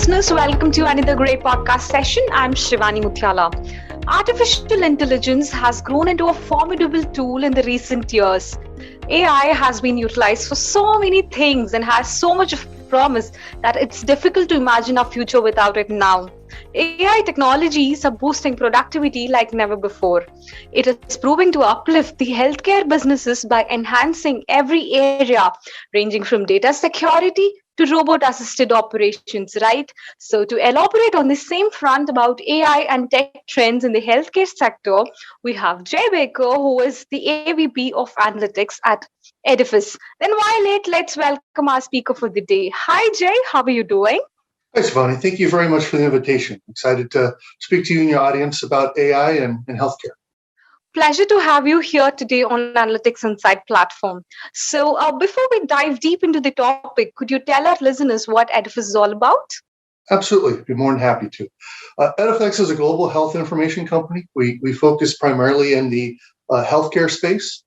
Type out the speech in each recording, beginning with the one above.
listeners, welcome to another great podcast session. I'm Shivani Muthyala. Artificial intelligence has grown into a formidable tool in the recent years. AI has been utilized for so many things and has so much of promise that it's difficult to imagine our future without it now. AI technologies are boosting productivity like never before. It is proving to uplift the healthcare businesses by enhancing every area, ranging from data security to robot assisted operations, right? So, to elaborate on the same front about AI and tech trends in the healthcare sector, we have Jay Baker, who is the AVP of Analytics at Edifecs. Then, why late? Let's welcome our speaker for the day. Hi, Jay. How are you doing? Hi, Shivani. Thank you very much for the invitation. Excited to speak to you and your audience about AI and healthcare. Pleasure to have you here today on Analytics Insight platform. So, before we dive deep into the topic, could you tell our listeners what Edifecs is all about? Absolutely. Be more than happy to. Edifecs is a global health information company. We focus primarily in the healthcare space.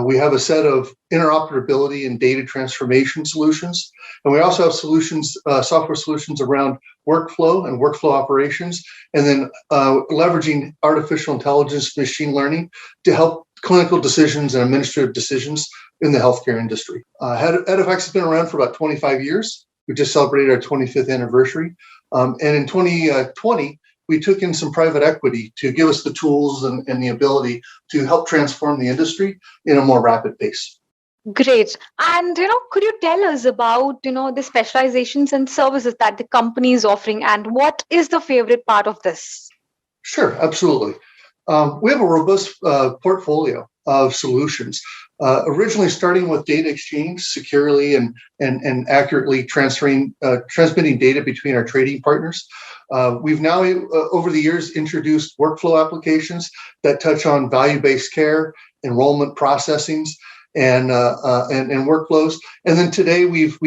We have a set of interoperability and data transformation solutions. And we also have solutions, software solutions around workflow and workflow operations, and then leveraging artificial intelligence, machine learning to help clinical decisions and administrative decisions in the healthcare industry. Edifecs has been around for about 25 years. We just celebrated our 25th anniversary. And in 2020, we took in some private equity to give us the tools and the ability to help transform the industry in a more rapid pace. Great. And, could you tell us about, the specializations and services that the company is offering and what is the favorite part of this? Sure, absolutely. We have a robust portfolio of solutions, originally starting with data exchange securely and accurately transmitting data between our trading partners. We've now, over the years, introduced workflow applications that touch on value-based care, enrollment processings, and workflows. And then today, we've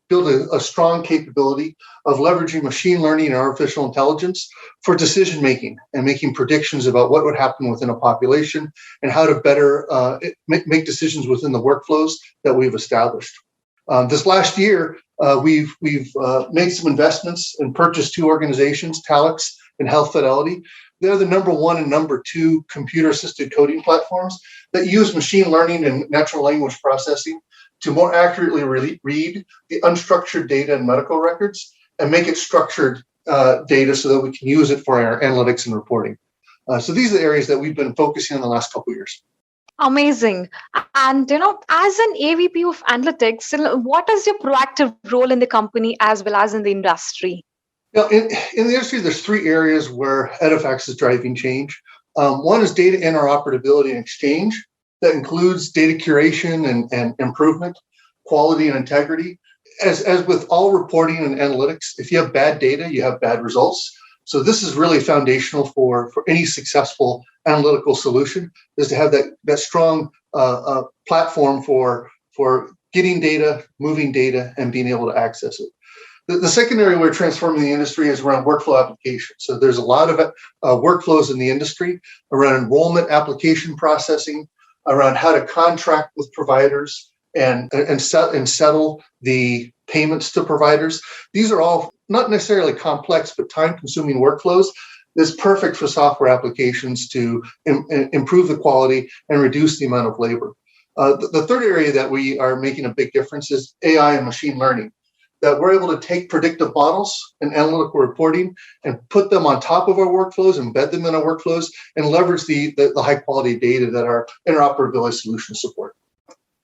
built a strong capability of leveraging machine learning and artificial intelligence for decision making and making predictions about what would happen within a population and how to better make decisions within the workflows that we've established. This last year, we've made some investments and purchased two organizations, Talix and Health Fidelity. They're the number one and number two computer-assisted coding platforms that use machine learning and natural language processing to more accurately read the unstructured data in medical records and make it structured data so that we can use it for our analytics and reporting. So these are the areas that we've been focusing on the last couple of years. Amazing. And, as an AVP of Analytics, what is your proactive role in the company as well as in the industry? In the industry, there's three areas where Edifecs is driving change. One is data interoperability and exchange. That includes data curation and improvement, quality and integrity. As with all reporting and analytics, if you have bad data, you have bad results. So this is really foundational for any successful analytical solution, is to have that strong platform for getting data, moving data, and being able to access it. The second area we're transforming the industry is around workflow applications. So there's a lot of workflows in the industry around enrollment application processing, around how to contract with providers and settle the payments to providers. These are all not necessarily complex, but time-consuming workflows that's perfect for software applications to improve the quality and reduce the amount of labor. The third area that we are making a big difference is AI and machine learning, that we're able to take predictive models and analytical reporting and put them on top of our workflows, embed them in our workflows, and leverage the high-quality data that our interoperability solutions support.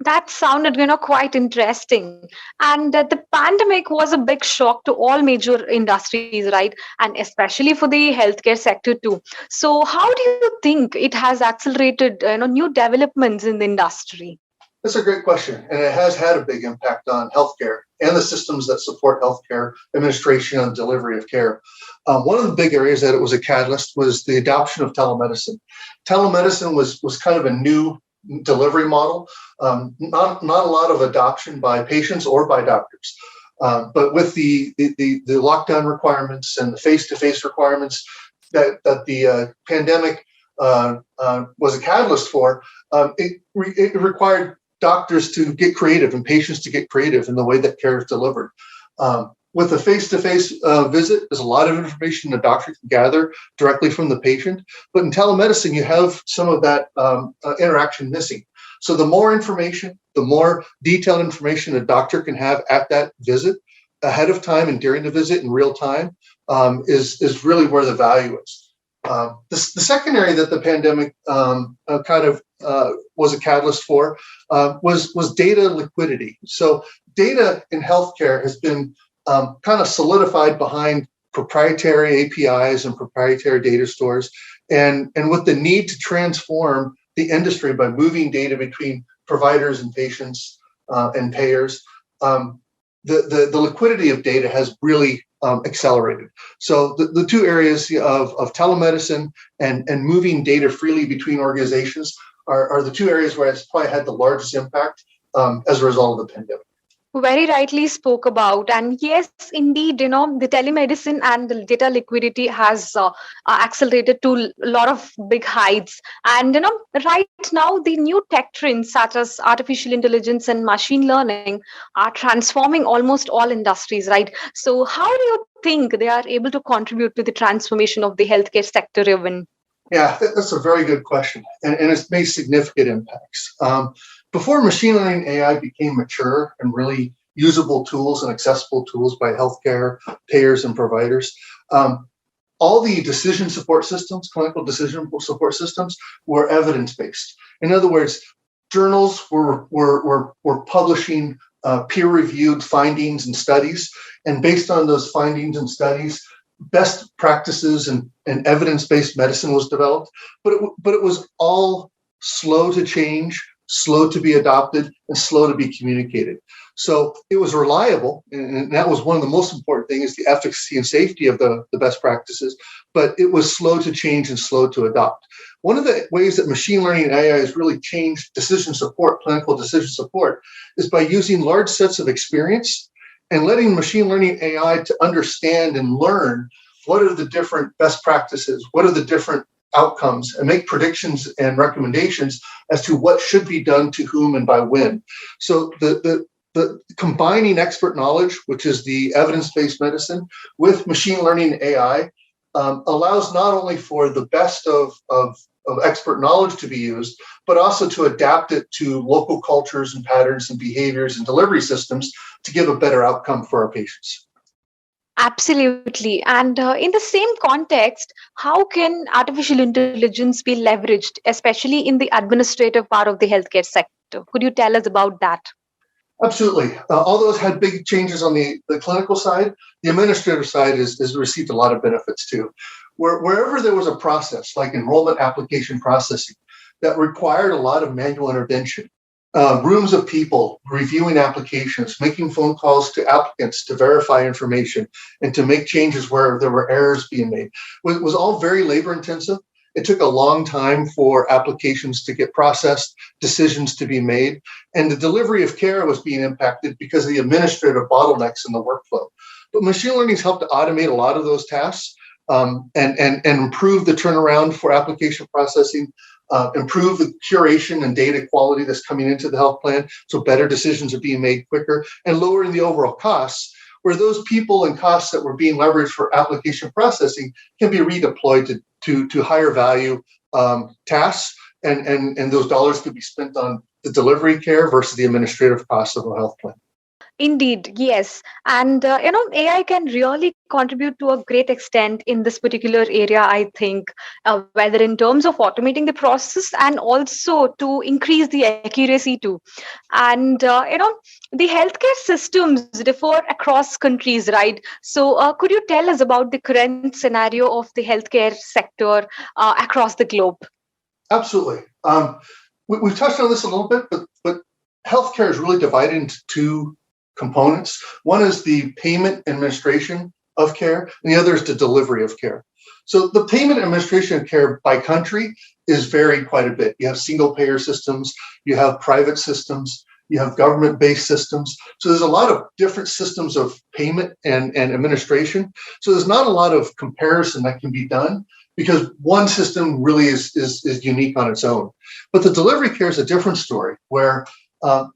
That sounded, quite interesting. And the pandemic was a big shock to all major industries, right? And especially for the healthcare sector too. So how do you think it has accelerated, new developments in the industry? That's a great question, and it has had a big impact on healthcare and the systems that support healthcare administration and delivery of care. One of the big areas that it was a catalyst was the adoption of telemedicine. Telemedicine was kind of a new delivery model, not a lot of adoption by patients or by doctors. But with the lockdown requirements and the face-to-face requirements that the pandemic was a catalyst for, it required doctors to get creative and patients to get creative in the way that care is delivered. with a face-to-face visit, there's a lot of information the doctor can gather directly from the patient. But in telemedicine, you have some of that interaction missing. So the more information, the more detailed information a doctor can have at that visit, ahead of time and during the visit in real time, is really where the value is. The second area that the pandemic was a catalyst for was data liquidity. So data in healthcare has been kind of solidified behind proprietary APIs and proprietary data stores, and with the need to transform the industry by moving data between providers and patients and payers. The liquidity of data has really accelerated. So the two areas of telemedicine and moving data freely between organizations are the two areas where it's probably had the largest impact as a result of the pandemic. Very rightly spoke about. And yes, indeed, the telemedicine and the data liquidity has accelerated to a lot of big heights. And, right now, the new tech trends such as artificial intelligence and machine learning are transforming almost all industries, right? So how do you think they are able to contribute to the transformation of the healthcare sector even? Yeah, that's a very good question. And it's made significant impacts. Before machine learning AI became mature and really usable tools and accessible tools by healthcare payers and providers, all the decision support systems, clinical decision support systems, were evidence-based. In other words, journals were publishing peer-reviewed findings and studies, and based on those findings and studies, best practices and evidence-based medicine was developed. But it was all slow to change, slow to be adopted, and slow to be communicated. So it was reliable, and that was one of the most important things, is the efficacy and safety of the best practices, but it was slow to change and slow to adopt. One of the ways that machine learning and AI has really changed decision support, clinical decision support, is by using large sets of experience and letting machine learning AI to understand and learn what are the different best practices, what are the different outcomes, and make predictions and recommendations as to what should be done to whom and by when. So the combining expert knowledge, which is the evidence-based medicine, with machine learning AI allows not only for the best of expert knowledge to be used, but also to adapt it to local cultures and patterns and behaviors and delivery systems to give a better outcome for our patients. Absolutely. And in the same context, how can artificial intelligence be leveraged, especially in the administrative part of the healthcare sector? Could you tell us about that? Absolutely. Although it's had big changes on the clinical side, the administrative side has received a lot of benefits too. Wherever there was a process like enrollment application processing that required a lot of manual intervention, rooms of people reviewing applications, making phone calls to applicants to verify information and to make changes where there were errors being made, was all very labor intensive. It took a long time for applications to get processed, decisions to be made, and the delivery of care was being impacted because of the administrative bottlenecks in the workflow. But machine learning has helped to automate a lot of those tasks and improve the turnaround for application processing, improve the curation and data quality that's coming into the health plan, so better decisions are being made quicker, and lowering the overall costs, where those people and costs that were being leveraged for application processing can be redeployed to higher value tasks, and those dollars could be spent on the delivery care versus the administrative costs of a health plan. Indeed, yes. And, AI can really contribute to a great extent in this particular area, I think, whether in terms of automating the process and also to increase the accuracy too. And, the healthcare systems differ across countries, right? So could you tell us about the current scenario of the healthcare sector across the globe? Absolutely. We've touched on this a little bit, but healthcare is really divided into two components. One is the payment administration of care, and the other is the delivery of care. So the payment administration of care by country is varied quite a bit. You have single payer systems, you have private systems, you have government-based systems. So there's a lot of different systems of payment and administration. So there's not a lot of comparison that can be done because one system really is unique on its own. But the delivery care is a different story where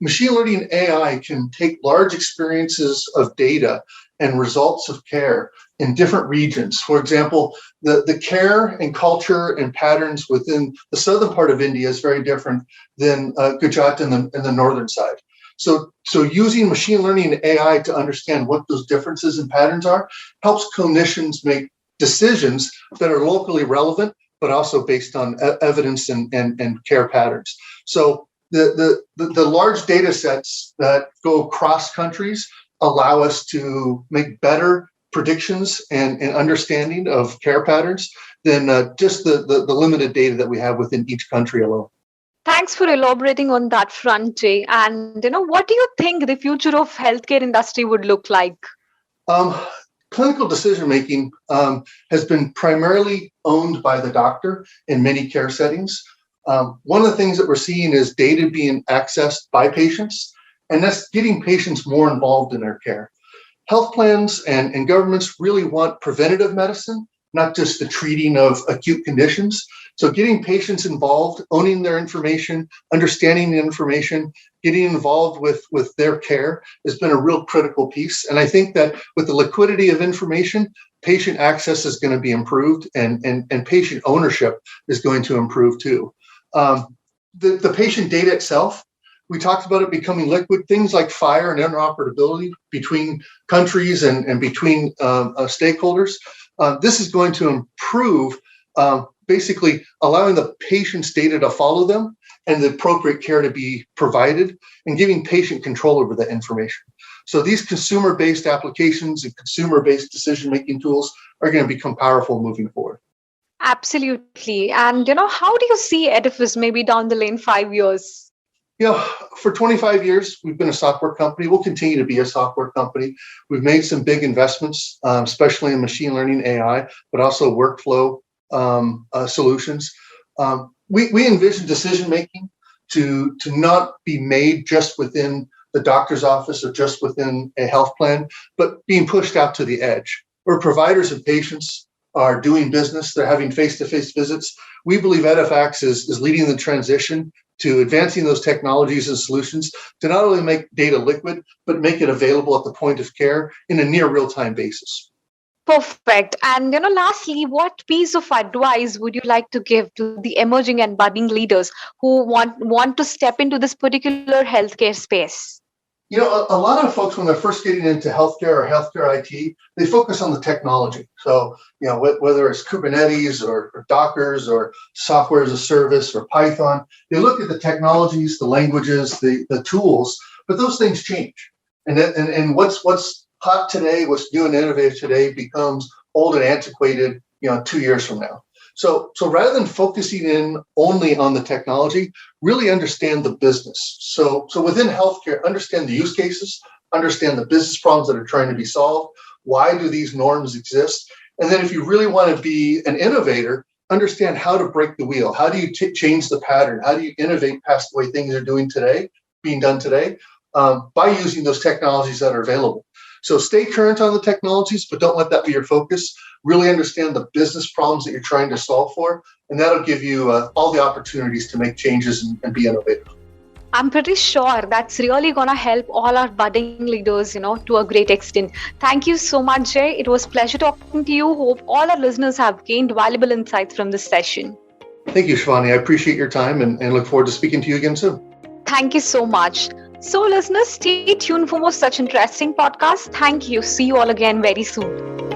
Machine learning and AI can take large experiences of data and results of care in different regions. For example, the care and culture and patterns within the southern part of India is very different than Gujarat in the northern side. So using machine learning and AI to understand what those differences and patterns are helps clinicians make decisions that are locally relevant, but also based on evidence and care patterns. So the large data sets that go across countries allow us to make better predictions and understanding of care patterns than just the limited data that we have within each country alone. Thanks for elaborating on that front, Jay. And what do you think the future of healthcare industry would look like? Clinical decision making has been primarily owned by the doctor in many care settings. One of the things that we're seeing is data being accessed by patients, and that's getting patients more involved in their care. Health plans and governments really want preventative medicine, not just the treating of acute conditions. So getting patients involved, owning their information, understanding the information, getting involved with their care has been a real critical piece. And I think that with the liquidity of information, patient access is going to be improved and patient ownership is going to improve too. The patient data itself, we talked about it becoming liquid. Things like FHIR and interoperability between countries and between stakeholders. This is going to improve basically allowing the patient's data to follow them and the appropriate care to be provided and giving patient control over that information. So these consumer-based applications and consumer-based decision-making tools are going to become powerful moving forward. Absolutely. And, how do you see Edifecs maybe down the lane 5 years? For 25 years, we've been a software company. We'll continue to be a software company. We've made some big investments, especially in machine learning, AI, but also workflow solutions. We envision decision-making to not be made just within the doctor's office or just within a health plan, but being pushed out to the edge, where providers and patients are doing business. They're having face-to-face visits. We believe Edifecs is leading the transition to advancing those technologies and solutions to not only make data liquid, but make it available at the point of care in a near real-time basis. Perfect. And lastly, what piece of advice would you like to give to the emerging and budding leaders who want to step into this particular healthcare space? A lot of folks, when they're first getting into healthcare or healthcare IT, they focus on the technology. So, whether it's Kubernetes or Dockers or software as a service or Python, they look at the technologies, the languages, the tools, but those things change. And what's hot today, what's new and innovative today becomes old and antiquated, 2 years from now. So rather than focusing in only on the technology, really understand the business. So within healthcare, understand the use cases, understand the business problems that are trying to be solved. Why do these norms exist? And then if you really want to be an innovator, understand how to break the wheel. How do you change the pattern? How do you innovate past the way things are being done today, by using those technologies that are available? So stay current on the technologies, but don't let that be your focus. Really understand the business problems that you're trying to solve for, and that'll give you all the opportunities to make changes and be innovative. I'm pretty sure that's really going to help all our budding leaders, to a great extent. Thank you so much, Jay. It was a pleasure talking to you. Hope all our listeners have gained valuable insights from this session. Thank you, Shivani. I appreciate your time and look forward to speaking to you again soon. Thank you so much. So listeners, stay tuned for more such interesting podcasts. Thank you. See you all again very soon.